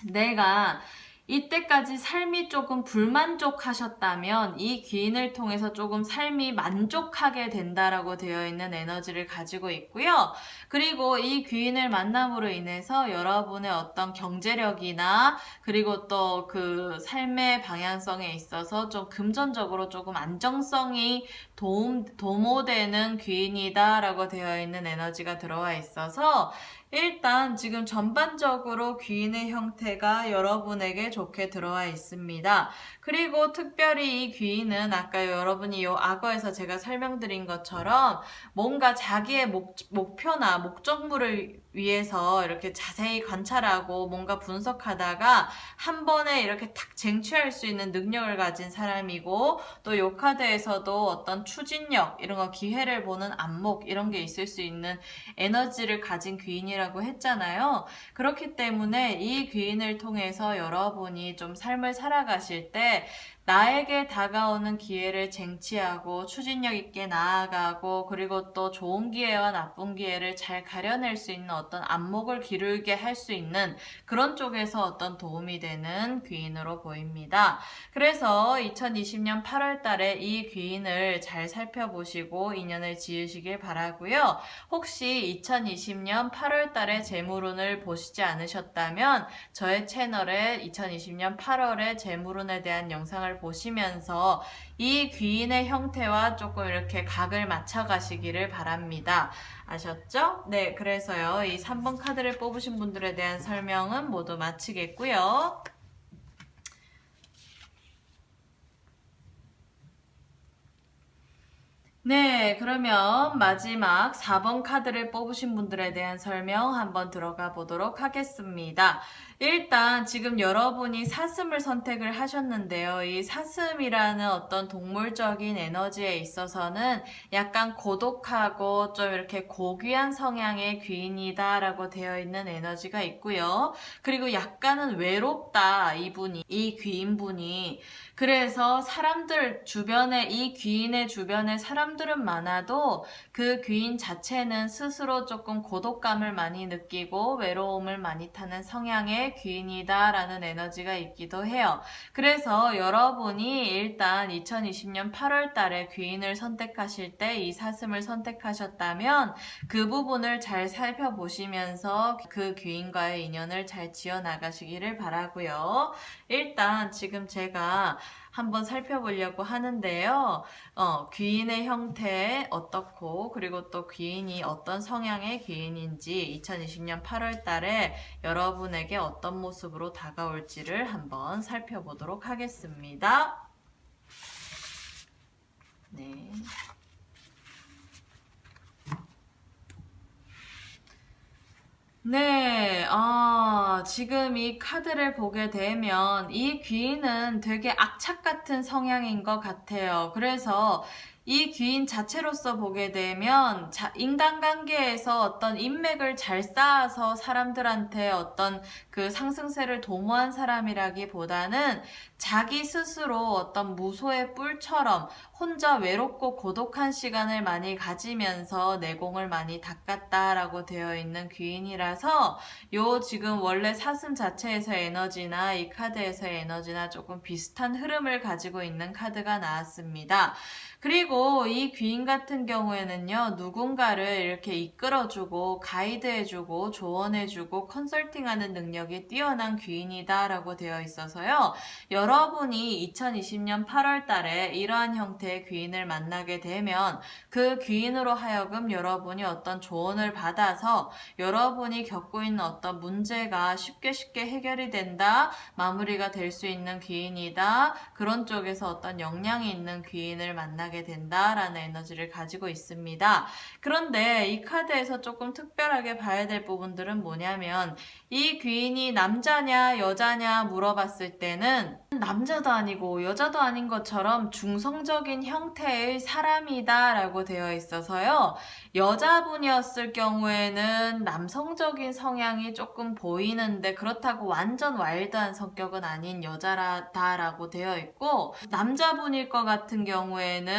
내가 이때까지 삶이 조금 불만족하셨다면 이 귀인을 통해서 조금 삶이 만족하게 된다라고 되어 있는 에너지를 가지고 있고요. 그리고 이 귀인을 만남으로 인해서 여러분의 어떤 경제력이나 그리고 또 그 삶의 방향성에 있어서 좀 금전적으로 조금 안정성이 도모되는 귀인이다라고 되어 있는 에너지가 들어와 있어서 일단 지금 전반적으로 귀인의 형태가 여러분에게 좋게 들어와 있습니다. 그리고 특별히 이 귀인은 아까 여러분이 요 악어에서 제가 설명드린 것처럼 뭔가 자기의 목표나 목적물을 위해서 이렇게 자세히 관찰하고 뭔가 분석하다가 한 번에 이렇게 탁 쟁취할 수 있는 능력을 가진 사람이고, 또 이 카드에서도 어떤 추진력, 이런 거 기회를 보는 안목, 이런 게 있을 수 있는 에너지를 가진 귀인이라고 했잖아요. 그렇기 때문에 이 귀인을 통해서 여러분이 좀 삶을 살아가실 때 나에게 다가오는 기회를 쟁취하고 추진력 있게 나아가고, 그리고 또 좋은 기회와 나쁜 기회를 잘 가려낼 수 있는 어떤 안목을 기르게 할 수 있는 그런 쪽에서 어떤 도움이 되는 귀인으로 보입니다. 그래서 2020년 8월 달에 이 귀인을 잘 살펴보시고 인연을 지으시길 바라고요. 혹시 2020년 8월 달에 재물운을 보시지 않으셨다면 저의 채널에 2020년 8월에 재물운에 대한 영상을 보시면서 이 귀인의 형태와 조금 이렇게 각을 맞춰 가시기를 바랍니다. 아셨죠? 네, 그래서요, 이 3번 카드를 뽑으신 분들에 대한 설명은 모두 마치겠고요. 네, 그러면 마지막 4번 카드를 뽑으신 분들에 대한 설명 한번 들어가 보도록 하겠습니다. 일단 지금 여러분이 사슴을 선택을 하셨는데요. 이 사슴이라는 어떤 동물적인 에너지에 있어서는 약간 고독하고 좀 이렇게 고귀한 성향의 귀인이다라고 되어 있는 에너지가 있고요. 그리고 약간은 외롭다, 이 귀인분이. 그래서 사람들 주변에, 이 귀인의 주변에 사람들은 많아도 그 귀인 자체는 스스로 조금 고독감을 많이 느끼고 외로움을 많이 타는 성향의 귀인이다라는 에너지가 있기도 해요. 그래서 여러분이 일단 2020년 8월 달에 귀인을 선택하실 때 이 사슴을 선택하셨다면 그 부분을 잘 살펴보시면서 그 귀인과의 인연을 잘 지어 나가시기를 바라고요. 일단 지금 제가 한번 살펴보려고 하는데요. 귀인의 형태 어떻고, 그리고 또 귀인이 어떤 성향의 귀인인지 2020년 8월 달에 여러분에게 어떤 모습으로 다가올지를 한번 살펴보도록 하겠습니다. 네. 네, 지금 이 카드를 보게 되면 이 귀인은 되게 악착 같은 성향인 것 같아요. 그래서 이 귀인 자체로서 보게 되면 인간관계에서 어떤 인맥을 잘 쌓아서 사람들한테 어떤 그 상승세를 도모한 사람이라기보다는 자기 스스로 어떤 무소의 뿔처럼 혼자 외롭고 고독한 시간을 많이 가지면서 내공을 많이 닦았다라고 되어 있는 귀인이라서 지금 원래 사슴 자체에서의 에너지나 이 카드에서의 에너지나 조금 비슷한 흐름을 가지고 있는 카드가 나왔습니다. 그리고 이 귀인 같은 경우에는요, 누군가를 이렇게 이끌어주고 가이드해주고 조언해주고 컨설팅하는 능력이 뛰어난 귀인이다라고 되어 있어서요, 여러분이 2020년 8월 달에 이러한 형태의 귀인을 만나게 되면 그 귀인으로 하여금 여러분이 어떤 조언을 받아서 여러분이 겪고 있는 어떤 문제가 쉽게 해결이 된다, 마무리가 될 수 있는 귀인이다, 그런 쪽에서 어떤 역량이 있는 귀인을 만나게 된다라는 에너지를 가지고 있습니다. 그런데 이 카드에서 조금 특별하게 봐야 될 부분들은 뭐냐면, 이 귀인이 남자냐 여자냐 물어봤을 때는 남자도 아니고 여자도 아닌 것처럼 중성적인 형태의 사람이다 라고 되어 있어서요, 여자분이었을 경우에는 남성적인 성향이 조금 보이는데 그렇다고 완전 와일드한 성격은 아닌 여자다라고 되어 있고, 남자분일 것 같은 경우에는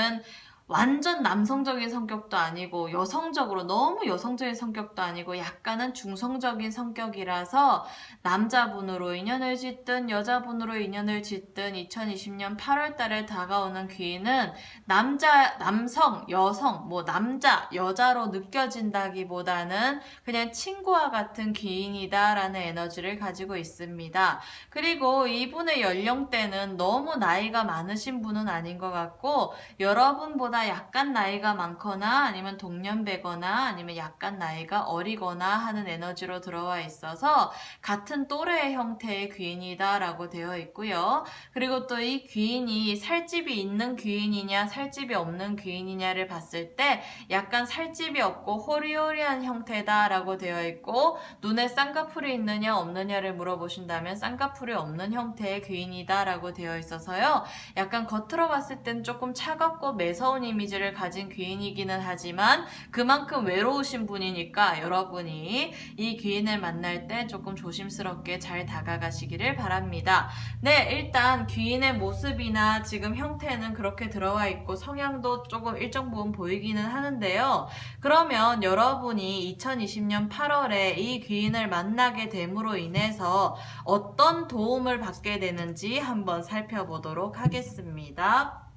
완전 남성적인 성격도 아니고 너무 여성적인 성격도 아니고 약간은 중성적인 성격이라서 남자분으로 인연을 짓든 여자분으로 인연을 짓든 2020년 8월 달에 다가오는 귀인은 남성, 여성, 남자, 여자로 느껴진다기보다는 그냥 친구와 같은 귀인이다라는 에너지를 가지고 있습니다. 그리고 이분의 연령대는 너무 나이가 많으신 분은 아닌 것 같고, 여러분보다 나보다 약간 나이가 많거나 아니면 동년배거나 아니면 약간 나이가 어리거나 하는 에너지로 들어와 있어서 같은 또래의 형태의 귀인이다라고 되어 있고요. 그리고 또 이 귀인이 살집이 있는 귀인이냐 살집이 없는 귀인이냐를 봤을 때 약간 살집이 없고 호리호리한 형태다라고 되어 있고, 눈에 쌍꺼풀이 있느냐 없느냐를 물어보신다면 쌍꺼풀이 없는 형태의 귀인이다라고 되어 있어서요. 약간 겉으로 봤을 땐 조금 차갑고 매서운 이미지를 가진 귀인이기는 하지만 그만큼 외로우신 분이니까 여러분이 이 귀인을 만날 때 조금 조심스럽게 잘 다가가시기를 바랍니다. 네, 일단 귀인의 모습이나 지금 형태는 그렇게 들어와 있고 성향도 조금 일정 부분 보이기는 하는데요. 그러면 여러분이 2020년 8월에 이 귀인을 만나게 됨으로 인해서 어떤 도움을 받게 되는지 한번 살펴보도록 하겠습니다.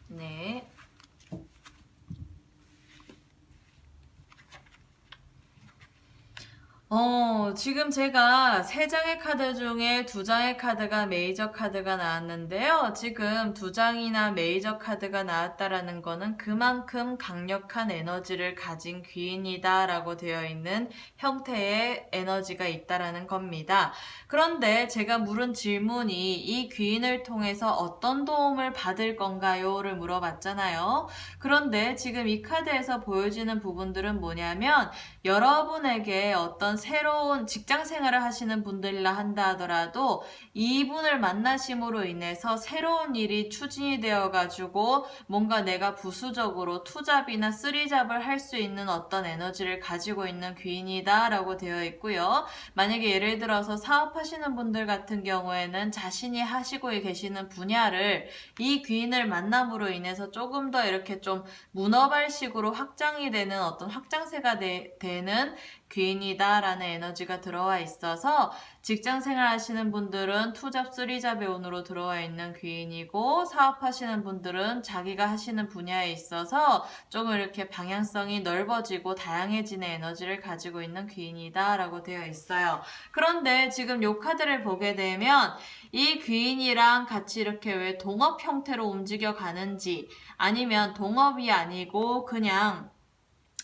네. 지금 제가 3장의 카드 중에 2장의 카드가 메이저 카드가 나왔는데요. 지금 2장이나 메이저 카드가 나왔다라는 거는 그만큼 강력한 에너지를 가진 귀인이다 라고 되어 있는 형태의 에너지가 있다라는 겁니다. 그런데 제가 물은 질문이 이 귀인을 통해서 어떤 도움을 받을 건가요? 를 물어봤잖아요. 그런데 지금 이 카드에서 보여지는 부분들은 뭐냐면 여러분에게 어떤 새로운 직장 생활을 하시는 분들이라 한다 하더라도 이분을 만나심으로 인해서 새로운 일이 추진이 되어 가지고 뭔가 내가 부수적으로 투잡이나 쓰리잡을 할 수 있는 어떤 에너지를 가지고 있는 귀인이다 라고 되어 있고요. 만약에 예를 들어서 사업하시는 분들 같은 경우에는 자신이 하시고 계시는 분야를 이 귀인을 만남으로 인해서 조금 더 이렇게 좀 문어발식으로 확장이 되는 어떤 확장세가 되는 귀인이다라는 에너지가 들어와 있어서 직장 생활 하시는 분들은 투잡, 쓰리잡의 운으로 들어와 있는 귀인이고, 사업하시는 분들은 자기가 하시는 분야에 있어서 조금 이렇게 방향성이 넓어지고 다양해지는 에너지를 가지고 있는 귀인이다라고 되어 있어요. 그런데 지금 이 카드를 보게 되면 이 귀인이랑 같이 이렇게 왜 동업 형태로 움직여 가는지 아니면 동업이 아니고 그냥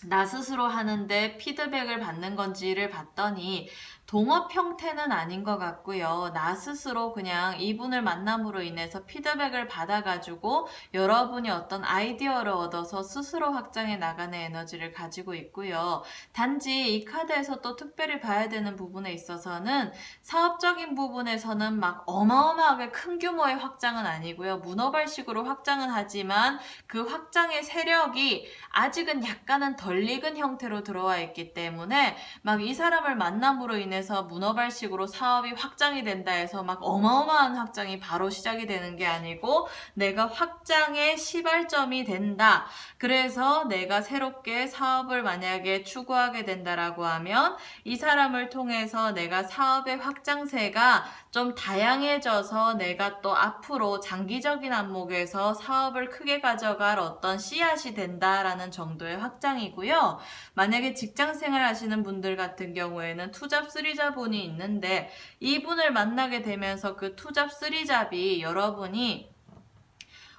나 스스로 하는데 피드백을 받는 건지를 봤더니 동업 형태는 아닌 것 같고요. 나 스스로 그냥 이분을 만남으로 인해서 피드백을 받아가지고 여러분이 어떤 아이디어를 얻어서 스스로 확장해 나가는 에너지를 가지고 있고요. 단지 이 카드에서 또 특별히 봐야 되는 부분에 있어서는 사업적인 부분에서는 막 어마어마하게 큰 규모의 확장은 아니고요. 문어발식으로 확장은 하지만 그 확장의 세력이 아직은 약간은 덜 익은 형태로 들어와 있기 때문에 막 이 사람을 만남으로 인해서 문어발식으로 사업이 확장이 된다 해서 막 어마어마한 확장이 바로 시작이 되는 게 아니고 내가 확장의 시발점이 된다. 그래서 내가 새롭게 사업을 만약에 추구하게 된다라고 하면 이 사람을 통해서 내가 사업의 확장세가 좀 다양해져서 내가 또 앞으로 장기적인 안목에서 사업을 크게 가져갈 어떤 씨앗이 된다라는 정도의 확장이고요. 만약에 직장 생활 하시는 분들 같은 경우에는 투잡, 쓰리잡운이 있는데 이분을 만나게 되면서 그 투잡, 쓰리잡이 여러분이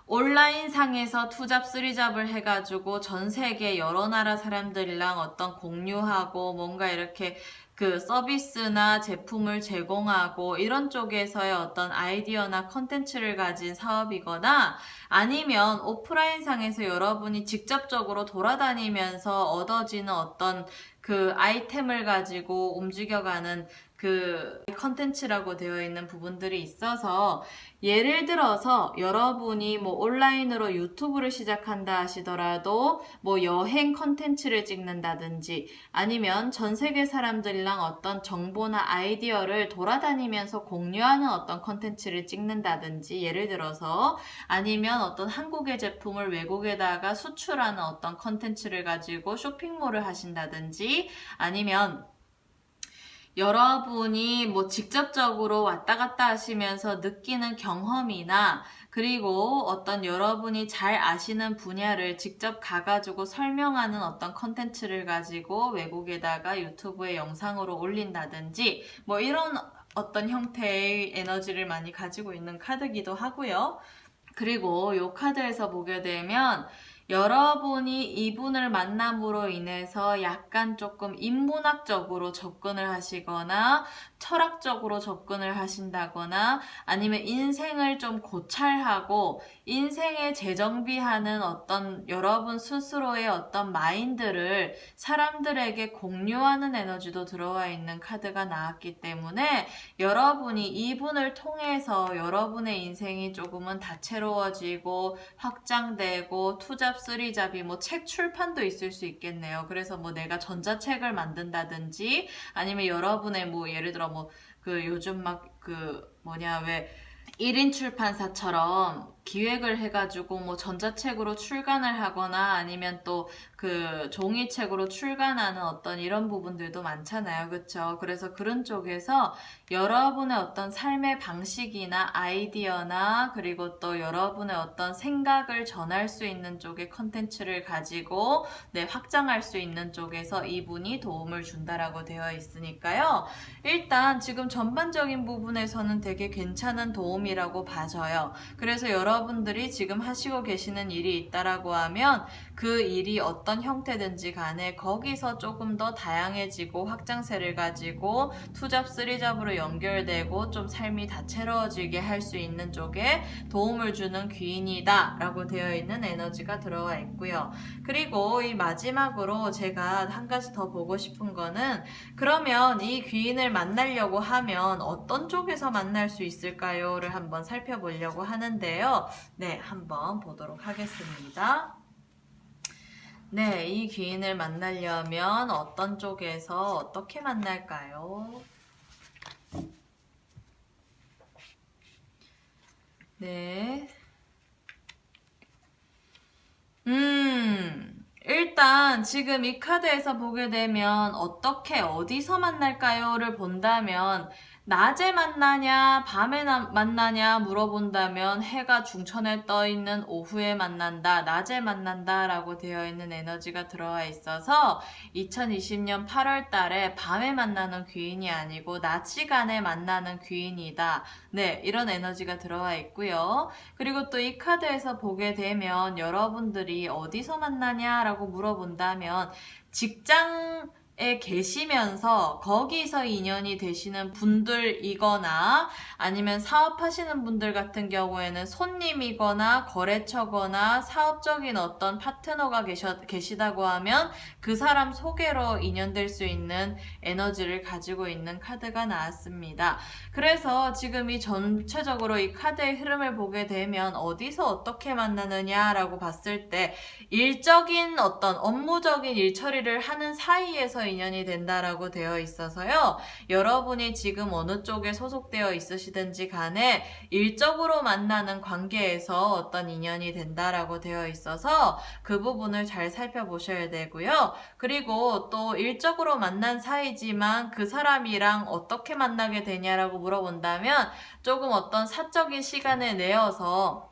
온라인상에서 투잡, 쓰리잡을 해가지고 전 세계 여러 나라 사람들이랑 어떤 공유하고 뭔가 이렇게 그 서비스나 제품을 제공하고 이런 쪽에서의 어떤 아이디어나 컨텐츠를 가진 사업이거나 아니면 오프라인 상에서 여러분이 직접적으로 돌아다니면서 얻어지는 어떤 그 아이템을 가지고 움직여가는 그 컨텐츠라고 되어 있는 부분들이 있어서 예를 들어서 여러분이 뭐 온라인으로 유튜브를 시작한다 하시더라도 뭐 여행 컨텐츠를 찍는다든지 아니면 전 세계 사람들이랑 어떤 정보나 아이디어를 돌아다니면서 공유하는 어떤 컨텐츠를 찍는다든지 예를 들어서 아니면 어떤 한국의 제품을 외국에다가 수출하는 어떤 컨텐츠를 가지고 쇼핑몰을 하신다든지 아니면 여러분이 뭐 직접적으로 왔다 갔다 하시면서 느끼는 경험이나 그리고 어떤 여러분이 잘 아시는 분야를 직접 가가지고 설명하는 어떤 컨텐츠를 가지고 외국에다가 유튜브에 영상으로 올린다든지 뭐 이런 어떤 형태의 에너지를 많이 가지고 있는 카드기도 하고요. 그리고 이 카드에서 보게 되면 여러분이 이분을 만남으로 인해서 약간 조금 인문학적으로 접근을 하시거나 철학적으로 접근을 하신다거나 아니면 인생을 좀 고찰하고 인생에 재정비하는 어떤 여러분 스스로의 어떤 마인드를 사람들에게 공유하는 에너지도 들어와 있는 카드가 나왔기 때문에 여러분이 이분을 통해서 여러분의 인생이 조금은 다채로워지고 확장되고 투잡 쓰리잡이 뭐 책 출판도 있을 수 있겠네요. 그래서 뭐 내가 전자책을 만든다든지 아니면 여러분의 뭐 예를 들어 뭐 그 요즘 막 그 뭐냐 왜 1인 출판사처럼 기획을 해가지고 뭐 전자책으로 출간을 하거나 아니면 또 그 종이책으로 출간하는 어떤 이런 부분들도 많잖아요. 그쵸? 그래서 그런 쪽에서 여러분의 어떤 삶의 방식이나 아이디어나 그리고 또 여러분의 어떤 생각을 전할 수 있는 쪽의 컨텐츠를 가지고 확장할 수 있는 쪽에서 이분이 도움을 준다라고 되어 있으니까요. 일단 지금 전반적인 부분에서는 되게 괜찮은 도움이라고 봐져요. 그래서 여러분들이 지금 하시고 계시는 일이 있다라고 하면 그 일이 어떤 형태든지 간에 거기서 조금 더 다양해지고 확장세를 가지고 투잡 쓰리잡으로 연결되고 좀 삶이 다채로워지게 할 수 있는 쪽에 도움을 주는 귀인이다 라고 되어 있는 에너지가 들어와 있고요. 그리고 이 마지막으로 제가 한 가지 더 보고 싶은 거는 그러면 이 귀인을 만나려고 하면 어떤 쪽에서 만날 수 있을까요?를 한번 살펴보려고 하는데요. 네, 한번 보도록 하겠습니다. 네, 이 귀인을 만나려면 어떤 쪽에서 어떻게 만날까요? 네. 일단 지금 이 카드에서 보게 되면 어떻게 어디서 만날까요?를 본다면 낮에 만나냐 밤에 만나냐 물어본다면 해가 중천에 떠 있는 오후에 만난다 낮에 만난다 라고 되어 있는 에너지가 들어와 있어서 2020년 8월 달에 밤에 만나는 귀인이 아니고 낮 시간에 만나는 귀인이다. 네, 이런 에너지가 들어와 있고요. 그리고 또 이 카드에서 보게 되면 여러분들이 어디서 만나냐라고 물어본다면 직장에 계시면서 거기서 인연이 되시는 분들이거나 아니면 사업하시는 분들 같은 경우에는 손님이거나 거래처거나 사업적인 어떤 파트너가 계시다고 하면 그 사람 소개로 인연될 수 있는 에너지를 가지고 있는 카드가 나왔습니다. 그래서 지금 이 전체적으로 이 카드의 흐름을 보게 되면 어디서 어떻게 만나느냐라고 봤을 때 일적인 어떤 업무적인 일 처리를 하는 사이에서 인연이 된다라고 되어 있어서요. 여러분이 지금 어느 쪽에 소속되어 있으시든지 간에 일적으로 만나는 관계에서 어떤 인연이 된다라고 되어 있어서 그 부분을 잘 살펴보셔야 되고요. 그리고 또 일적으로 만난 사이지만 그 사람이랑 어떻게 만나게 되냐라고 물어본다면 조금 어떤 사적인 시간을 내어서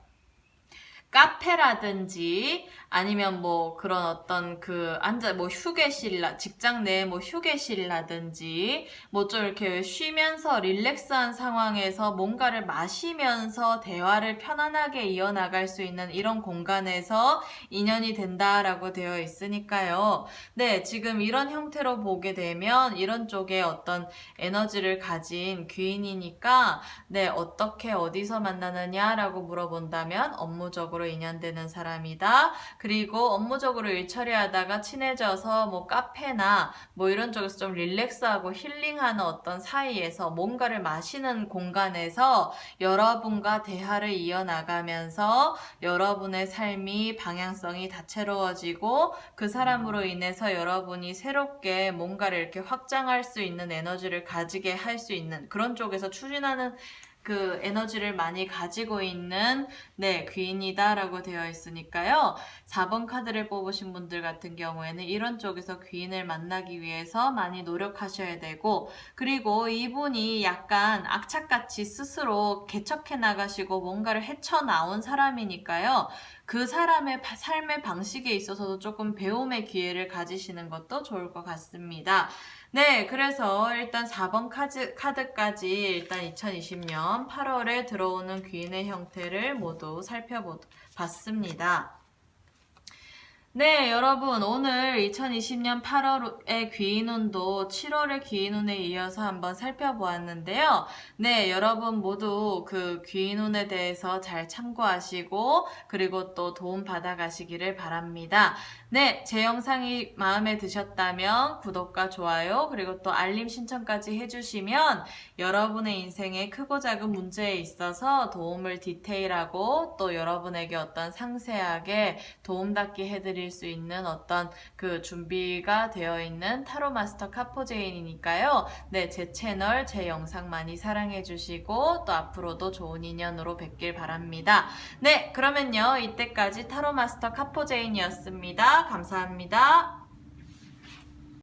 카페라든지 아니면 뭐 그런 어떤 그 뭐 휴게실 직장 내에 뭐 휴게실이라든지 뭐 좀 이렇게 쉬면서 릴렉스한 상황에서 뭔가를 마시면서 대화를 편안하게 이어나갈 수 있는 이런 공간에서 인연이 된다라고 되어 있으니까요. 네, 지금 이런 형태로 보게 되면 이런 쪽에 어떤 에너지를 가진 귀인이니까 네, 어떻게 어디서 만나느냐라고 물어본다면 업무적으로 인연되는 사람이다. 그리고 업무적으로 일 처리하다가 친해져서 뭐 카페나 뭐 이런 쪽에서 좀 릴렉스하고 힐링하는 어떤 사이에서 뭔가를 마시는 공간에서 여러분과 대화를 이어나가면서 여러분의 삶이 방향성이 다채로워지고 그 사람으로 인해서 여러분이 새롭게 뭔가를 이렇게 확장할 수 있는 에너지를 가지게 할 수 있는 그런 쪽에서 추진하는 그 에너지를 많이 가지고 있는 귀인이다라고 되어 있으니까요. 4번 카드를 뽑으신 분들 같은 경우에는 이런 쪽에서 귀인을 만나기 위해서 많이 노력하셔야 되고 그리고 이분이 약간 악착같이 스스로 개척해 나가시고 뭔가를 헤쳐나온 사람이니까요. 그 사람의 삶의 방식에 있어서도 조금 배움의 기회를 가지시는 것도 좋을 것 같습니다. 네, 그래서 일단 4번 카드까지 일단 2020년 8월에 들어오는 귀인의 형태를 모두 살펴봤습니다. 네, 여러분, 오늘 2020년 8월의 귀인운도 7월의 귀인운에 이어서 한번 살펴보았는데요. 네, 여러분 모두 그 귀인운에 대해서 잘 참고하시고, 그리고 또 도움 받아가시기를 바랍니다. 네, 제 영상이 마음에 드셨다면 구독과 좋아요, 그리고 또 알림 신청까지 해주시면 여러분의 인생의 크고 작은 문제에 있어서 도움을 디테일하고 또 여러분에게 어떤 상세하게 도움닫기 해드릴 수 있는 어떤 그 준비가 되어 있는 타로 마스터 카포제인이니까요. 네, 제 채널, 제 영상 많이 사랑해 주시고 또 앞으로도 좋은 인연으로 뵙길 바랍니다. 네, 그러면요. 이때까지 타로 마스터 카포제인이었습니다. 감사합니다.